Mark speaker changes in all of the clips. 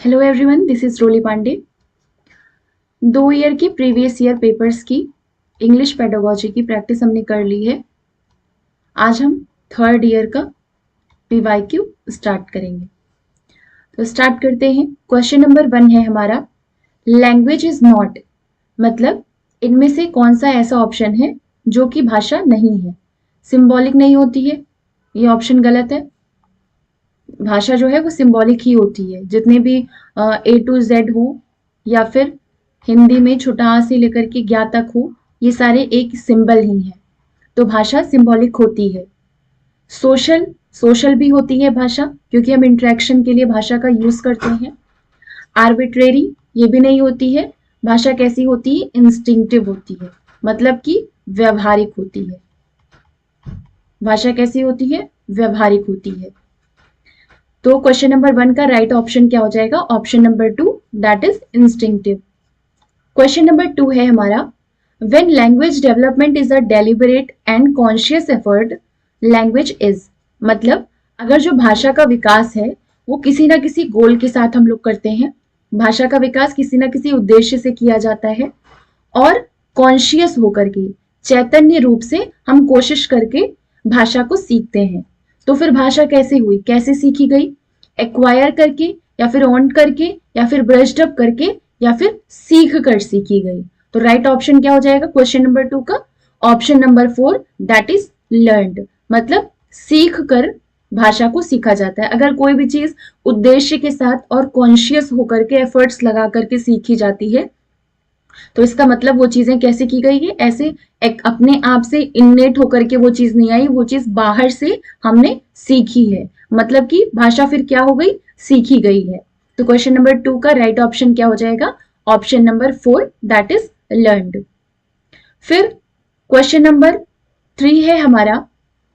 Speaker 1: Hello everyone, this is Roli Pandey. 2 year की previous year papers की English pedagogy की practice हमने कर ली है। आज हम 3rd ईयर का पीवाईक्यू स्टार्ट करेंगे। तो स्टार्ट करते हैं। क्वेश्चन नंबर 1 है हमारा, लैंग्वेज इज नॉट, मतलब इनमें से कौन सा ऐसा ऑप्शन है जो कि भाषा नहीं है। सिंबॉलिक नहीं होती है, ये ऑप्शन गलत है। भाषा जो है वो सिंबॉलिक ही होती है। जितने भी A to Z हो या फिर हिंदी में छोटा आ से लेकर के ज्ञा तक हो, ये सारे एक सिंबल ही हैं। तो भाषा सिंबॉलिक होती है। सोशल भी होती है भाषा, क्योंकि हम इंटरेक्शन के लिए भाषा का यूज करते हैं। आर्बिट्रेरी ये भी नहीं होती है। भाषा कैसी होती है? इंस्टिंक्टिव होती है, मतलब कि व्यवहारिक होती है। भाषा कैसी होती है? व्यवहारिक होती है। तो क्वेश्चन नंबर 1 का राइट ऑप्शन क्या हो जाएगा? Option number 2, that is instinctive. Question number 2 है हमारा, when language development is a deliberate and conscious effort, language is, मतलब अगर जो भाषा का विकास है वो किसी ना किसी गोल के साथ हम लोग करते हैं। भाषा का विकास किसी ना किसी उद्देश्य से किया जाता है और कॉन्शियस होकर के, चैतन्य रूप से हम कोशिश करके भाषा को सीखते हैं। तो फिर भाषा कैसे हुई, कैसे सीखी गई? एक्वायर करके, या फिर ऑन करके, या फिर ब्रश्ड अप करके, या फिर सीख कर सीखी गई। तो राइट ऑप्शन क्या हो जाएगा क्वेश्चन नंबर 2 का? Option number 4, that is learned, मतलब सीख कर भाषा को सीखा जाता है। अगर कोई भी चीज उद्देश्य के साथ और कॉन्शियस होकर के एफर्ट्स लगा करके सीखी जाती है, तो इसका मतलब वो चीजें कैसे की गई है? ऐसे एक अपने आप से इन्नेट होकर के वो चीज नहीं आई, वो चीज बाहर से हमने सीखी है। मतलब कि भाषा फिर क्या हो गई? सीखी गई है। तो क्वेश्चन नंबर 2 का राइट ऑप्शन क्या हो जाएगा? Option number 4, that is learned. फिर क्वेश्चन नंबर 3 है हमारा,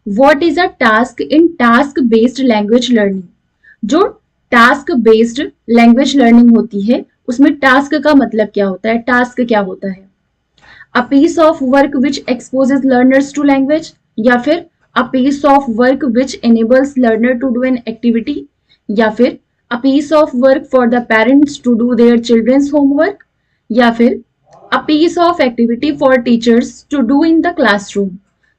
Speaker 1: what is a task in task based language learning. जो टास्क बेस्ड लैंग्वेज लर्निंग होती है उसमें टास्क का मतलब क्या होता है? टास्क क्या होता है? A piece of work which exposes learners to language, या फिर a piece of work which enables learner to do an activity, या फिर a piece of work for the parents to do their childrens homework, या फिर a piece of activity for teachers to do in the classroom.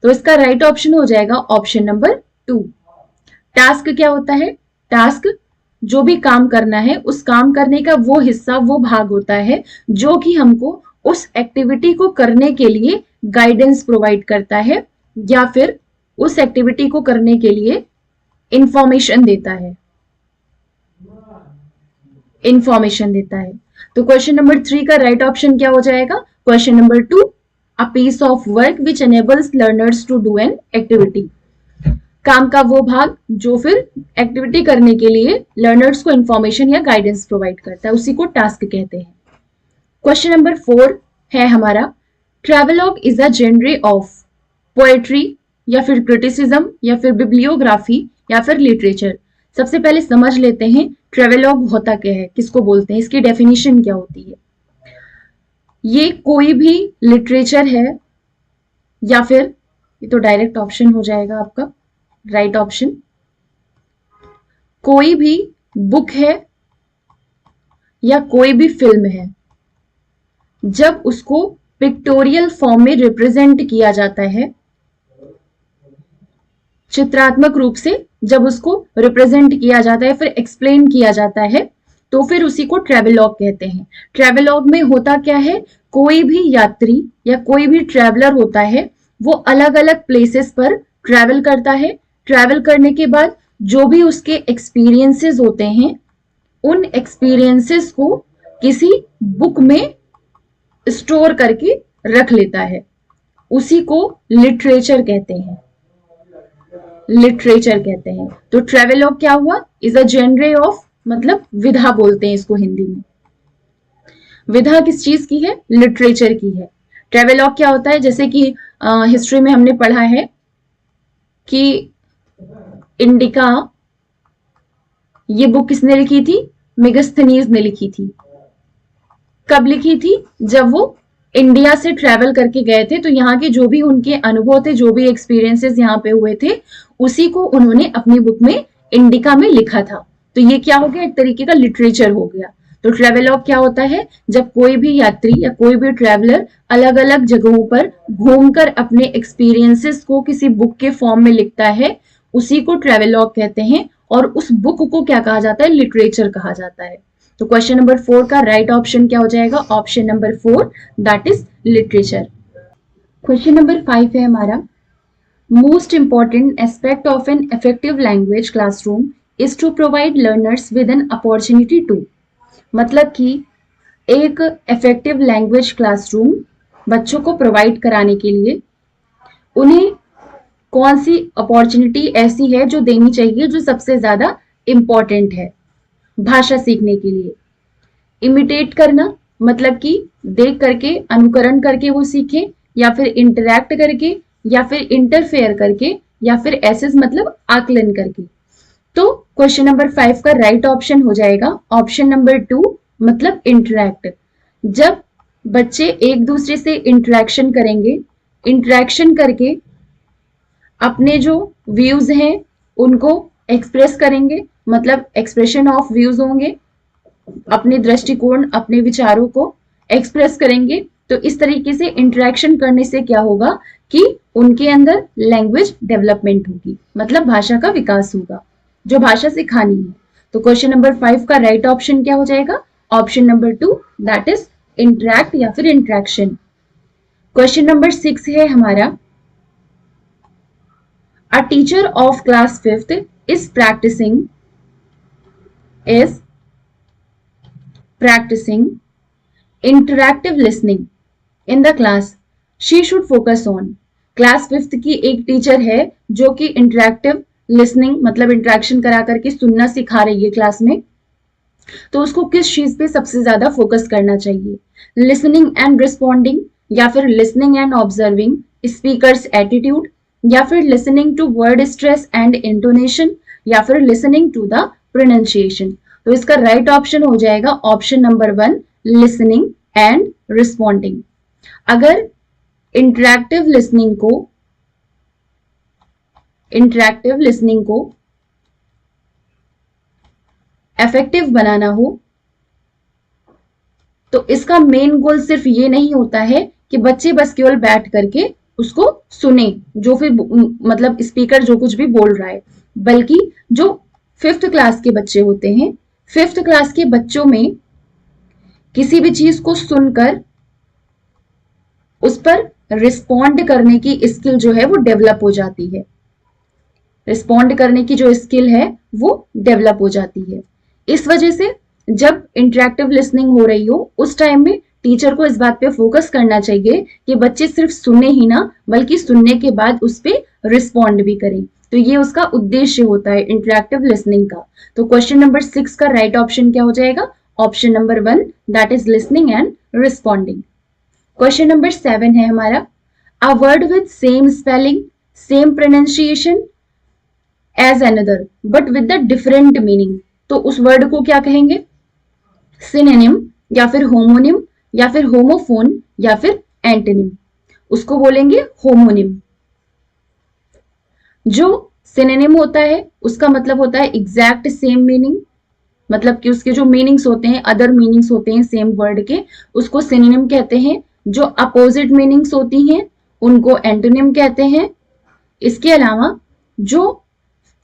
Speaker 1: तो इसका right option हो जाएगा option number 2। Task क्या होता है? टास्क जो भी काम करना है, उस काम करने का वो हिस्सा, वो भाग होता है जो कि हमको उस एक्टिविटी को करने के लिए गाइडेंस प्रोवाइड करता है, या फिर उस एक्टिविटी को करने के लिए इंफॉर्मेशन देता है। तो क्वेश्चन नंबर 3 का राइट ऑप्शन क्या हो जाएगा? Question number 2, a piece of work which enables learners to do an activity. काम का वो भाग जो फिर एक्टिविटी करने के लिए लर्नर्स को इंफॉर्मेशन या गाइडेंस प्रोवाइड करता है, उसी को टास्क कहते हैं। क्वेश्चन नंबर 4 है हमारा, travelogue is a genre of poetry, या फिर क्रिटिसिज्म, या फिर बिब्लियोग्राफी, या फिर लिटरेचर। सबसे पहले समझ लेते हैं ट्रैवलॉग होता क्या है, किसको बोलते हैं, इसकी डेफिनेशन क्या होती है। ये कोई भी लिटरेचर है, या फिर ये तो डायरेक्ट ऑप्शन हो जाएगा आपका राइट ऑप्शन, कोई भी बुक है या कोई भी फिल्म है, जब उसको पिक्टोरियल फॉर्म में रिप्रेजेंट किया जाता है, चित्रात्मक रूप से जब उसको रिप्रेजेंट किया जाता है, फिर एक्सप्लेन किया जाता है, तो फिर उसी को ट्रैवलॉग कहते हैं। ट्रैवलॉग में होता क्या है, कोई भी यात्री या कोई भी ट्रैवलर होता है, वो अलग अलग प्लेसेस पर ट्रैवल करता है। ट्रैवल करने के बाद जो भी उसके एक्सपीरियंसेस होते हैं, उन एक्सपीरियंसेस को किसी बुक में स्टोर करके रख लेता है, उसी को लिटरेचर कहते हैं। तो ट्रैवलॉग क्या हुआ? इज अ जेनरे ऑफ, मतलब विधा बोलते हैं इसको हिंदी में। विधा किस चीज की है? लिटरेचर की है। ट्रैवलॉग क्या होता है? जैसे कि हिस्ट्री में हमने पढ़ा है कि इंडिका, ये बुक किसने लिखी थी? मेगास्थनीज ने लिखी थी। कब लिखी थी? जब वो इंडिया से ट्रैवल करके गए थे, तो यहाँ के जो भी उनके अनुभव थे, जो भी एक्सपीरियंसेस यहाँ पे हुए थे, उसी को उन्होंने अपनी बुक में इंडिका में लिखा था। तो ये क्या हो गया, एक तरीके का लिटरेचर हो गया। तो ट्रेवेलॉग क्या होता है, जब कोई भी यात्री या कोई भी ट्रेवलर अलग अलग जगहों पर घूमकर अपने एक्सपीरियंसेस को किसी बुक के फॉर्म में लिखता है, उसी को ट्रेवेलॉग कहते हैं। और उस बुक को क्या कहा जाता है, लिटरेचर कहा जाता है। तो क्वेश्चन नंबर 4 का राइट ऑप्शन क्या हो जाएगा, option number 4, that is literature. Question number 5 है हमारा, most important aspect of an effective language classroom is to provide learners with an opportunity to. मतलब कि एक इफेक्टिव लैंग्वेज क्लासरूम बच्चों को प्रोवाइड कराने के लिए उन्हें कौन सी अपॉर्चुनिटी ऐसी है जो देनी चाहिए, जो सबसे ज्यादा इंपॉर्टेंट है भाषा सीखने के लिए। इमिटेट करना, मतलब कि देख करके, अनुकरण करके वो सीखे, या फिर इंटरैक्ट करके, या फिर इंटरफेयर करके, या फिर एसेस मतलब आकलन करके। तो क्वेश्चन नंबर 5 का राइट ऑप्शन हो जाएगा ऑप्शन नंबर 2, मतलब इंटरैक्ट। जब बच्चे एक दूसरे से इंटरेक्शन करेंगे, इंटरेक्शन करके अपने जो व्यूज हैं उनको एक्सप्रेस करेंगे, मतलब एक्सप्रेशन ऑफ व्यूज होंगे, अपने दृष्टिकोण, अपने विचारों को एक्सप्रेस करेंगे। तो इस तरीके से इंटरेक्शन करने से क्या होगा कि उनके अंदर लैंग्वेज डेवलपमेंट होगी, मतलब भाषा का विकास होगा, जो भाषा सिखानी है। तो क्वेश्चन नंबर 5 का राइट ऑप्शन क्या हो जाएगा, option number 2, that is interact या फिर इंटरेक्शन। क्वेश्चन नंबर 6 है हमारा, a teacher of class 5th is practicing interactive listening in the class she should focus on। Class 5th की एक टीचर है जो कि इंटरेक्टिव लिसनिंग मतलब इंटरेक्शन करा करके सुनना सिखा रही है क्लास में, तो उसको किस चीज पे सबसे ज्यादा फोकस करना चाहिए, लिसनिंग एंड रिस्पॉन्डिंग, या फिर listening and observing speaker's attitude, या फिर listening to word stress and intonation, या फिर लिसनिंग टू द प्रोनाउंसिएशन। तो इसका राइट ऑप्शन हो जाएगा option number 1, listening and responding. अगर इंटरेक्टिव लिसनिंग को इफेक्टिव बनाना हो, तो इसका मेन गोल सिर्फ ये नहीं होता है कि बच्चे बस केवल बैठ करके उसको सुने, जो फिर मतलब स्पीकर जो कुछ भी बोल रहा है, बल्कि जो 5th क्लास के बच्चे होते हैं, 5th क्लास के बच्चों में किसी भी चीज को सुनकर उस पर रिस्पॉन्ड करने की स्किल जो है वो डेवलप हो जाती है। रिस्पॉन्ड करने की जो स्किल है वो डेवलप हो जाती है। इस वजह से जब इंटरेक्टिव लिसनिंग हो रही हो उस टाइम में टीचर को इस बात पे फोकस करना चाहिए कि बच्चे सिर्फ सुने ही ना, बल्कि सुनने के बाद उस पे रिस्पॉन्ड भी करें। तो ये उसका उद्देश्य होता है इंटरेक्टिव लिसनिंग का। तो क्वेश्चन नंबर 6 का राइट ऑप्शन क्या हो जाएगा, option number 1, that is listening and responding. Question number 7 है हमारा, a word with same spelling, same pronunciation as another but with the different meaning. तो उस वर्ड को क्या कहेंगे, सिनोनिम, या फिर होमोनिम, या फिर होमोफोन, या फिर एंटोनिम। उसको बोलेंगे होमोनिम। जो सिनोनिम होता है उसका मतलब होता है एग्जैक्ट सेम मीनिंग, मतलब कि उसके जो मीनिंग्स होते हैं, अदर मीनिंग्स होते हैं सेम वर्ड के, उसको सिनोनिम कहते हैं। जो अपोजिट मीनिंग्स होती हैं उनको एंटोनिम कहते हैं। इसके अलावा जो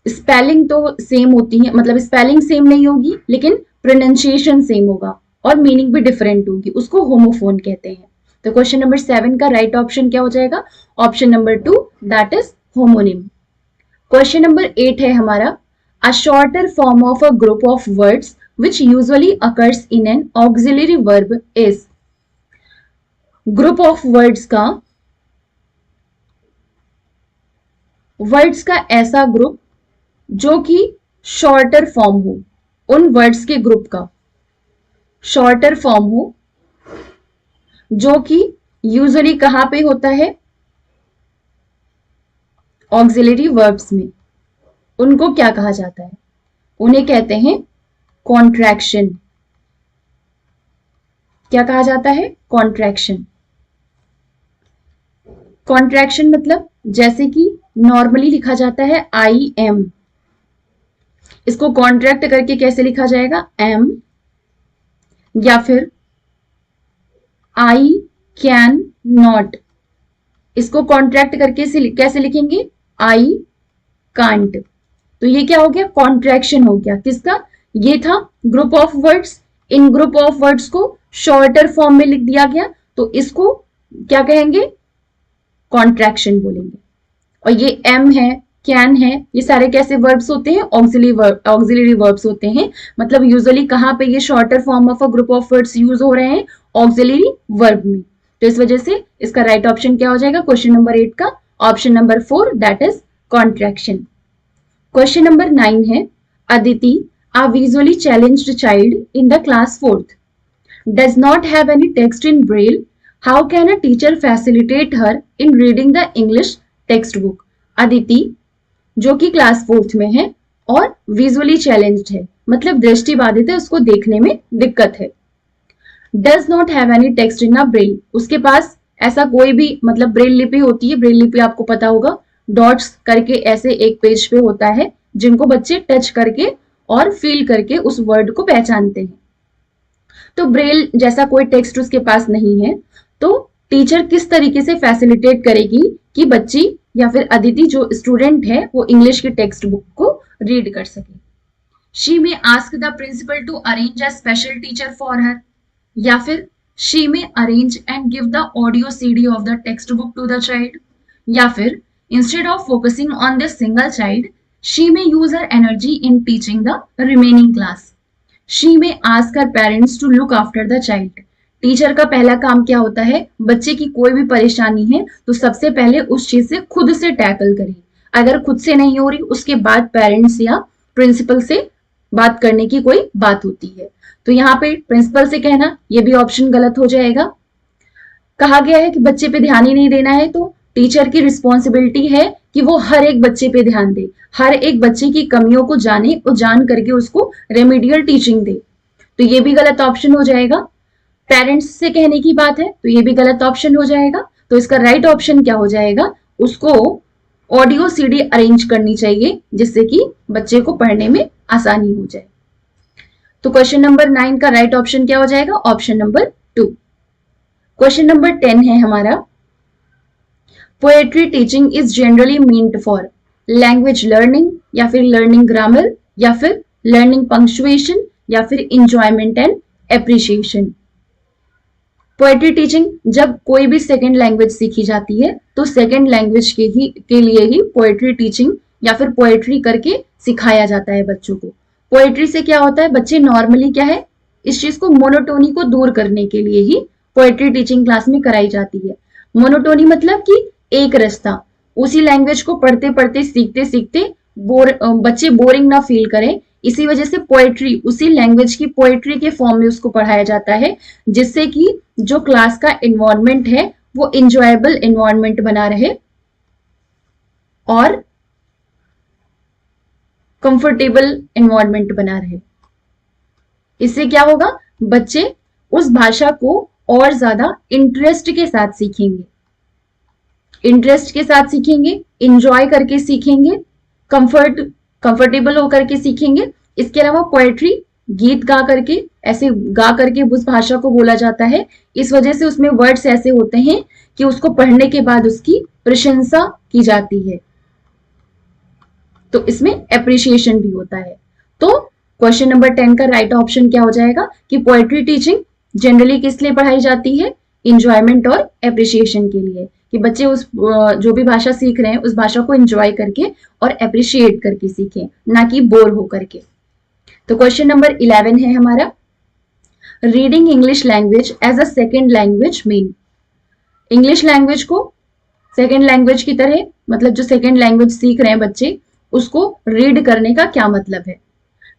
Speaker 1: स्पेलिंग तो सेम होती है, मतलब स्पेलिंग सेम नहीं होगी लेकिन प्रोनाउंसिएशन सेम होगा और मीनिंग भी डिफरेंट होगी, उसको होमोफोन कहते हैं। तो क्वेश्चन नंबर 7 का राइट ऑप्शन क्या हो जाएगा, option number 2, that is homonym. Question number 8 है हमारा, a shorter form of a group of words which usually occurs in an auxiliary verb is. Group of words का ऐसा ग्रुप जो कि शॉर्टर फॉर्म हो, उन वर्ड्स के ग्रुप का शॉर्टर फॉर्म हो, जो कि यूजुअली कहां पे होता है, ऑक्सिलरी वर्ब्स में। उनको क्या कहा जाता है, उन्हें कहते हैं कॉन्ट्रैक्शन। क्या कहा जाता है, कॉन्ट्रैक्शन। कॉन्ट्रैक्शन मतलब जैसे कि नॉर्मली लिखा जाता है आई एम, इसको कॉन्ट्रैक्ट करके कैसे लिखा जाएगा, एम, या फिर आई कैन नॉट, इसको कॉन्ट्रैक्ट करके कैसे लिखेंगे, आई कांट। तो ये क्या हो गया, कॉन्ट्रैक्शन हो गया किसका, ये था group of words, in group of words को शॉर्टर फॉर्म में लिख दिया गया, तो इसको क्या कहेंगे, कॉन्ट्रैक्शन बोलेंगे। और ये एम है, कैन है, ये सारे कैसे वर्ब्स होते हैं, ऑक्सिलरी वर्ब्स होते हैं। मतलब यूजुअली कहां पे ये shorter form of a group of words use हो रहे हैं, ऑक्सिलरी वर्ब में। तो इस वजह से इसका राइट ऑप्शन क्या हो जाएगा क्वेश्चन नंबर 8 का, option number 4, that is contraction. Question number 9 है, Aditi, a visually challenged child in the class 4th, does not have any text in Braille. How can a teacher facilitate her in reading the English textbook? Aditi जो कि class 4th में है और visually challenged है, मतलब दृष्टि बाधित है, उसको देखने में दिक्कत है। Does not have any text in a Braille, उसके पास ऐसा कोई भी, मतलब ब्रेल लिपि होती है, ब्रेल लिपि आपको पता होगा, डॉट्स करके ऐसे एक पेज पे होता है जिनको बच्चे टच करके और फील करके उस वर्ड को पहचानते हैं। तो ब्रेल जैसा कोई टेक्स्ट उसके पास नहीं है, तो टीचर किस तरीके से फैसिलिटेट करेगी कि बच्ची या फिर अदिति जो स्टूडेंट है वो इंग्लिश की टेक्स्ट बुक को रीड कर सके। She may ask the principal to arrange a special teacher for her, या फिर she may arrange and give the audio CD of the text book to the child, या फिर instead of focusing on this single child she may use her energy in teaching the remaining class. She may ask her parents to look after the child. Teacher का पहला काम क्या होता है, बच्चे की कोई भी परेशानी है तो सबसे पहले उस चीज से खुद से टैकल करें। अगर खुद से नहीं हो रही उसके बाद पेरेंट्स या प्रिंसिपल से बात करने की कोई बात होती है। तो यहाँ पे प्रिंसिपल से कहना, ये भी ऑप्शन गलत हो जाएगा। कहा गया है कि बच्चे पे ध्यान ही नहीं देना है, तो टीचर की रिस्पॉन्सिबिलिटी है कि वो हर एक बच्चे पे ध्यान दे, हर एक बच्चे की कमियों को जाने और जान करके उसको रेमेडियल टीचिंग दे। तो ये भी गलत ऑप्शन हो जाएगा। पेरेंट्स से कहने की बात है तो ये भी गलत ऑप्शन हो जाएगा। तो इसका राइट ऑप्शन क्या हो जाएगा, उसको ऑडियो सीडी अरेंज करनी चाहिए जिससे कि बच्चे को पढ़ने में आसानी हो जाए। तो क्वेश्चन नंबर 9 का राइट ऑप्शन क्या हो जाएगा, ऑप्शन नंबर 2। क्वेश्चन नंबर 10 है हमारा, poetry teaching is generally meant for language learning, या फिर लर्निंग ग्रामर, या फिर लर्निंग पंक्चुएशन, या फिर enjoyment and appreciation. Poetry teaching, जब कोई भी सेकेंड लैंग्वेज सीखी जाती है तो सेकेंड लैंग्वेज के लिए ही पोएट्री टीचिंग या फिर पोएट्री करके सिखाया जाता है बच्चों को। पोएट्री से क्या होता है, बच्चे नॉर्मली क्या है, इस चीज को मोनोटोनी को दूर करने के लिए ही पोएट्री टीचिंग क्लास में कराई जाती है। मोनोटोनी मतलब कि एक रास्ता, उसी लैंग्वेज को पढ़ते पढ़ते सीखते सीखते बच्चे बोरिंग ना फील करें, इसी वजह से पोएट्री उसी लैंग्वेज की पोएट्री के फॉर्म में उसको पढ़ाया जाता है, जिससे कि जो क्लास का एनवायरनमेंट है वो इंजॉयबल एनवायरनमेंट बना रहे और कंफर्टेबल एनवायरनमेंट बना रहे। इससे क्या होगा, बच्चे उस भाषा को और ज्यादा इंटरेस्ट के साथ सीखेंगे, इंटरेस्ट के साथ सीखेंगे, इंजॉय करके सीखेंगे, कंफर्टेबल होकर के सीखेंगे। इसके अलावा पोएट्री गीत गा करके, ऐसे गा करके उस भाषा को बोला जाता है, इस वजह से उसमें वर्ड्स ऐसे होते हैं कि उसको पढ़ने के बाद उसकी प्रशंसा की जाती है, तो इसमें एप्रिसिएशन भी होता है। तो क्वेश्चन नंबर 10 का राइट ऑप्शन क्या हो जाएगा कि पोएट्री टीचिंग जनरली किस लिए पढ़ाई जाती है, इंजॉयमेंट और एप्रिसिएशन के लिए, कि बच्चे उस जो भी भाषा सीख रहे हैं उस भाषा को एंजॉय करके और एप्रिशिएट करके सीखें, ना कि बोर हो करके। तो क्वेश्चन नंबर 11 है हमारा, reading English language as a second language mean. English language को सेकेंड लैंग्वेज की तरह, मतलब जो सेकेंड लैंग्वेज सीख रहे हैं बच्चे, उसको रीड करने का क्या मतलब है,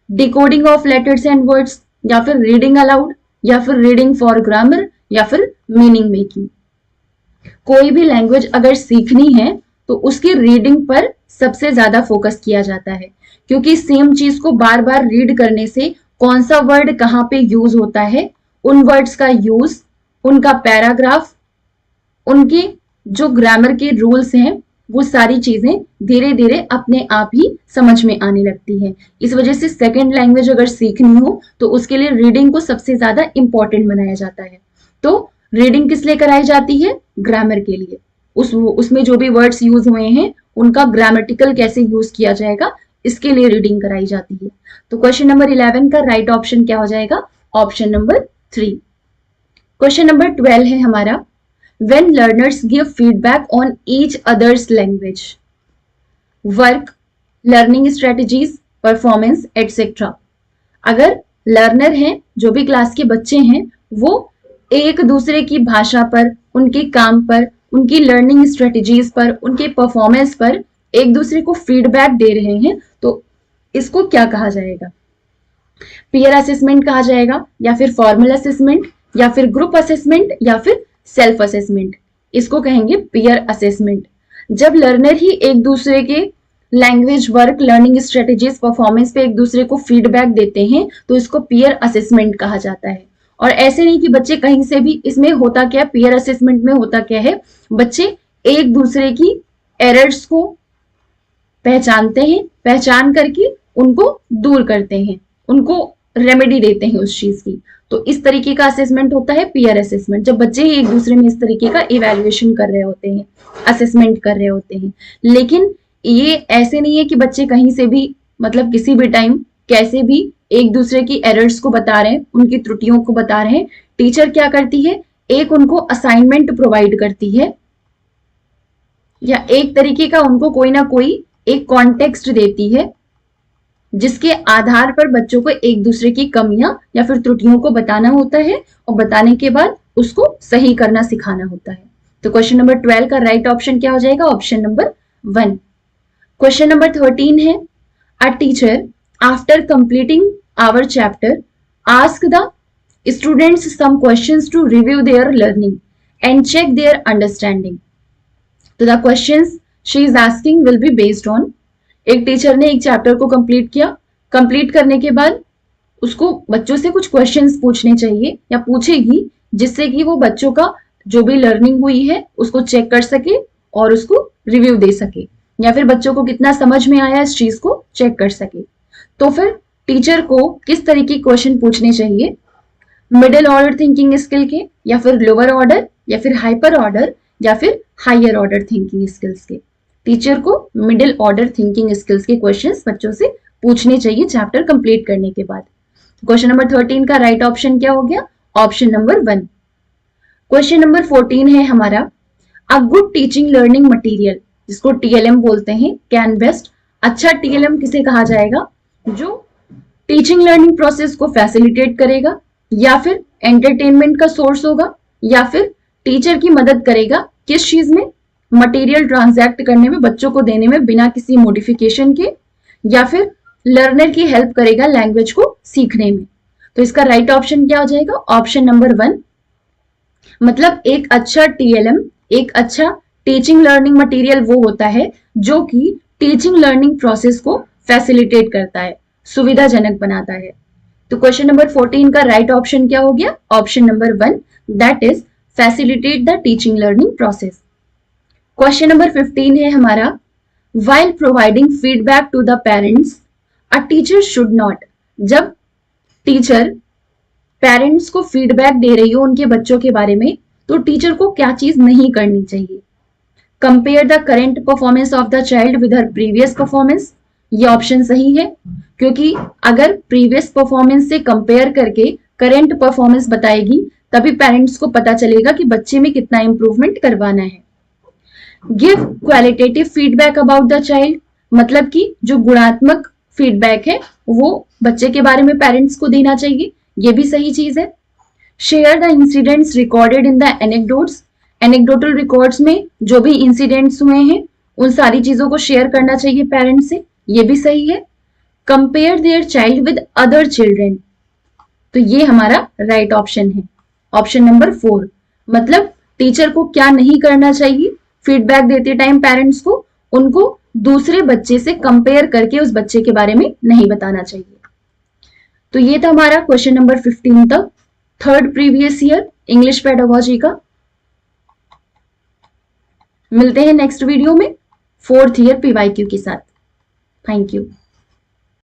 Speaker 1: decoding of letters and words, या फिर रीडिंग अलाउड, या फिर रीडिंग फॉर ग्रामर, या फिर मीनिंग मेकिंग। कोई भी लैंग्वेज अगर सीखनी है तो उसकी रीडिंग पर सबसे ज्यादा फोकस किया जाता है, क्योंकि सेम चीज को बार बार रीड करने से कौन सा वर्ड कहाँ पे यूज होता है, उन वर्ड्स का यूज, उनका पैराग्राफ, उनके जो ग्रामर के रूल्स हैं वो सारी चीजें धीरे धीरे अपने आप ही समझ में आने लगती है। इस वजह से सेकंड लैंग्वेज अगर सीखनी हो तो उसके लिए रीडिंग को सबसे ज्यादा इंपॉर्टेंट बनाया जाता है। तो रीडिंग किस लिए कराई जाती है? ग्रामर के लिए। उसमें जो भी वर्ड्स यूज हुए हैं उनका ग्रामेटिकल कैसे यूज किया जाएगा, इसके लिए रीडिंग कराई जाती है। तो क्वेश्चन नंबर 11 का राइट ऑप्शन क्या हो जाएगा? Option number 3। क्वेश्चन नंबर 12 है हमारा, when learners give feedback on each other's language, work, learning strategies, performance, etc. अगर लर्नर हैं, जो भी क्लास के बच्चे हैं, वो एक दूसरे की भाषा पर, उनके काम पर, उनकी लर्निंग स्ट्रेटजीज पर, उनके परफॉर्मेंस पर एक दूसरे को फीडबैक दे रहे हैं, तो इसको क्या कहा जाएगा? पीयर असेसमेंट कहा जाएगा, या फिर फॉर्मल असेसमेंट, या फिर ग्रुप असेसमेंट, या फिर सेल्फ असेसमेंट? इसको कहेंगे पीयर असेसमेंट। जब लर्नर ही एक दूसरे के language, work, learning strategies, performance पे एक दूसरे को फीडबैक देते हैं तो इसको पीयर असेसमेंट कहा जाता है। और ऐसे नहीं कि बच्चे कहीं से भी, इसमें होता क्या है, पीयर असेसमेंट में होता क्या है, बच्चे एक दूसरे की एरर्स को पहचानते हैं, पहचान करके उनको दूर करते हैं, उनको रेमेडी देते हैं उस चीज की। तो इस तरीके का असेसमेंट होता है पीयर असेसमेंट, जब बच्चे ही एक दूसरे में इस तरीके का इवैल्यूएशन कर रहे होते हैं, असेसमेंट कर रहे होते हैं। लेकिन ये ऐसे नहीं है कि बच्चे कहीं से भी, मतलब किसी भी टाइम कैसे भी एक दूसरे की एरर्स को बता रहे हैं, उनकी त्रुटियों को बता रहे हैं। टीचर क्या करती है, एक उनको असाइनमेंट प्रोवाइड करती है, या एक तरीके का उनको कोई ना कोई एक कॉन्टेक्स्ट देती है, जिसके आधार पर बच्चों को एक दूसरे की कमियां या फिर त्रुटियों को बताना होता है, और बताने के बाद उसको सही करना सिखाना होता है। तो क्वेश्चन नंबर 12 का राइट ऑप्शन क्या हो जाएगा? Option number 1। क्वेश्चन नंबर 13 है, a teacher after completing our chapter ask the students some questions to review their learning and check their understanding. तो the questions she is asking will be based on, एक teacher ने एक chapter को complete किया, complete करने के बाद उसको बच्चों से कुछ क्वेश्चंस पूछने चाहिए या पूछेगी, जिससे कि वो बच्चों का जो भी लर्निंग हुई है उसको चेक कर सके और उसको रिव्यू दे सके, या फिर बच्चों को कितना समझ में आया इस चीज को चेक कर सके। तो फिर टीचर को किस तरीके क्वेश्चन पूछने चाहिए? मिडिल ऑर्डर थिंकिंग स्किल के, या फिर लोअर ऑर्डर, या फिर हाइपर ऑर्डर, या फिर हायर ऑर्डर थिंकिंग स्किल्स के? टीचर को मिडिल ऑर्डर थिंकिंग स्किल्स के क्वेश्चंस बच्चों से पूछने चाहिए चैप्टर कंप्लीट करने के बाद। क्वेश्चन नंबर 13 का राइट ऑप्शन क्या हो गया? Option number 1। क्वेश्चन नंबर 14 है हमारा, a good teaching learning material, जिसको टीएलएम बोलते हैं, कैन बेस्ट। अच्छा टीएलएम किसे कहा जाएगा? जो टीचिंग लर्निंग प्रोसेस को फैसिलिटेट करेगा, या फिर एंटरटेनमेंट का सोर्स होगा, या फिर टीचर की मदद करेगा किस चीज में? मटेरियल ट्रांजैक्ट करने में, बच्चों को देने में बिना किसी मॉडिफिकेशन के, या फिर लर्नर की हेल्प करेगा लैंग्वेज को सीखने में। तो इसका राइट ऑप्शन क्या हो जाएगा? Option number 1। मतलब एक अच्छा टीएलएम, एक अच्छा टीचिंग लर्निंग मटेरियल वो होता है जो कि टीचिंग लर्निंग प्रोसेस को फैसिलिटेट करता है, सुविधाजनक बनाता है। तो क्वेश्चन नंबर 14 का राइट ऑप्शन क्या हो गया? Option number 1, that is facilitate the teaching learning process. Question number 15 है हमारा, while providing feedback to the parents, a teacher should not। जब टीचर पेरेंट्स को फीडबैक दे रही हो उनके बच्चों के बारे में, तो टीचर को क्या चीज नहीं करनी चाहिए? Compare the current performance of the child with her previous performance. ये ऑप्शन सही है, क्योंकि अगर प्रीवियस परफॉर्मेंस से कंपेयर करके करेंट परफॉर्मेंस बताएगी, तभी पेरेंट्स को पता चलेगा कि बच्चे में कितना इंप्रूवमेंट करवाना है। Give qualitative feedback about the child, मतलब कि जो गुणात्मक फीडबैक है वो बच्चे के बारे में पेरेंट्स को देना चाहिए, ये भी सही चीज है। Share the incidents recorded in the anecdotes, anecdotal records में जो भी इंसिडेंट्स हुए हैं उन सारी चीजों को शेयर करना चाहिए पेरेंट्स से, ये भी सही है। Compare their child with other children, तो ये हमारा राइट ऑप्शन है, ऑप्शन नंबर 4। मतलब टीचर को क्या नहीं करना चाहिए फीडबैक देते टाइम पेरेंट्स को? उनको दूसरे बच्चे से कंपेयर करके उस बच्चे के बारे में नहीं बताना चाहिए। तो ये था हमारा क्वेश्चन नंबर 15 तक, third previous year English pedagogy का। मिलते हैं नेक्स्ट वीडियो में। 4th ईयर PYQ के साथ। Thank you.